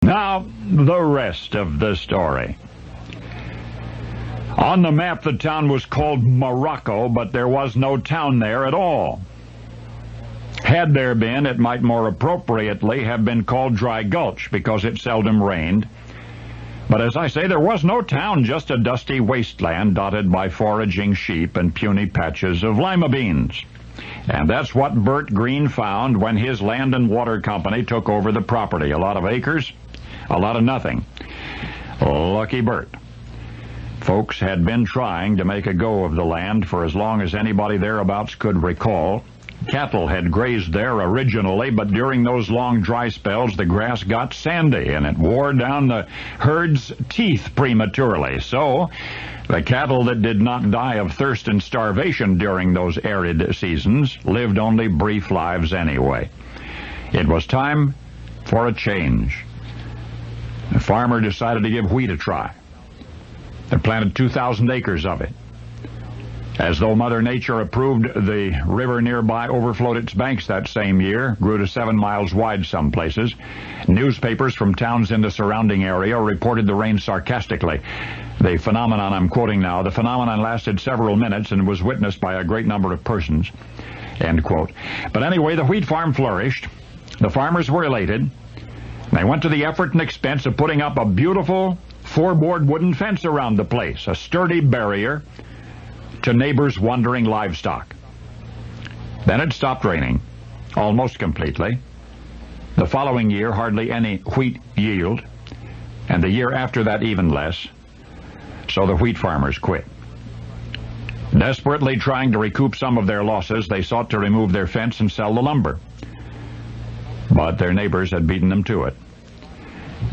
Now, the rest of the story. On the map, the town was called Morocco, but there was no town there at all. Had there been, it might more appropriately have been called Dry Gulch, because it seldom rained. But as I say, there was no town, just a dusty wasteland dotted by foraging sheep and puny patches of lima beans. And that's what Bert Green found when his land and water company took over the property. A lot of acres, a lot of nothing. Lucky Bert. Folks had been trying to make a go of the land for as long as anybody thereabouts could recall. Cattle had grazed there originally, but during those long dry spells, the grass got sandy, and it wore down the herd's teeth prematurely. So, the cattle that did not die of thirst and starvation during those arid seasons lived only brief lives anyway. It was time for a change. The farmer decided to give wheat a try. They planted 2,000 acres of it. As though Mother Nature approved, the river nearby overflowed its banks that same year, grew to 7 miles wide some places. Newspapers from towns in the surrounding area reported the rain sarcastically. The phenomenon I'm quoting now, the phenomenon lasted several minutes and was witnessed by a great number of persons. End quote. But anyway, the wheat farm flourished. The farmers were elated. They went to the effort and expense of putting up a beautiful 4-board wooden fence around the place, a sturdy barrier to neighbors' wandering livestock. Then it stopped raining, almost completely. The following year, hardly any wheat yield, and the year after that, even less. So the wheat farmers quit. Desperately trying to recoup some of their losses, they sought to remove their fence and sell the lumber. But their neighbors had beaten them to it.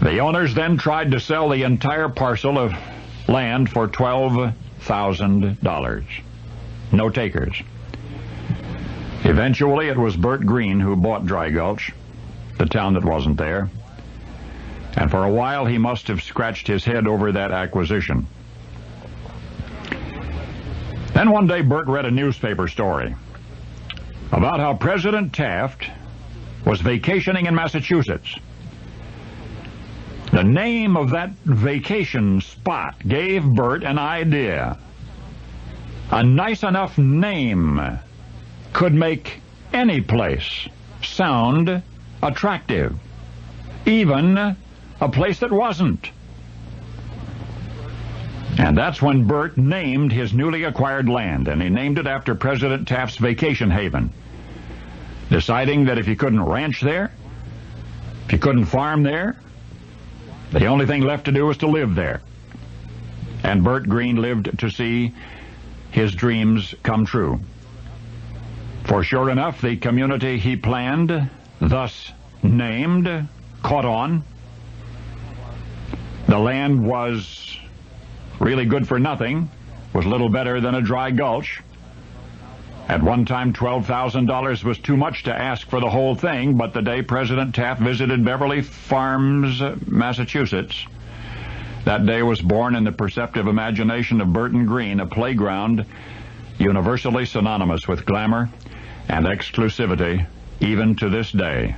The owners then tried to sell the entire parcel of land for $12,000. No takers. Eventually, it was Bert Green who bought Dry Gulch, the town that wasn't there. And for a while, he must have scratched his head over that acquisition. Then one day, Bert read a newspaper story about how President Taft was vacationing in Massachusetts. The name of that vacation spot gave Bert an idea. A nice enough name could make any place sound attractive, even a place that wasn't. And that's when Bert named his newly acquired land, and he named it after President Taft's vacation haven, deciding that if you couldn't ranch there, if you couldn't farm there, the only thing left to do was to live there. And Bert Green lived to see his dreams come true. For sure enough, the community he planned, thus named, caught on. The land was really good for nothing, was little better than a dry gulch. At one time, $12,000 was too much to ask for the whole thing, but the day President Taft visited Beverly Farms, Massachusetts, that day was born in the perceptive imagination of Bert Green, a playground universally synonymous with glamour and exclusivity, even to this day.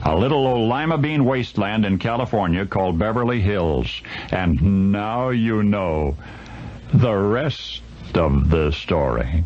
A little old lima bean wasteland in California called Beverly Hills. And now you know the rest of the story.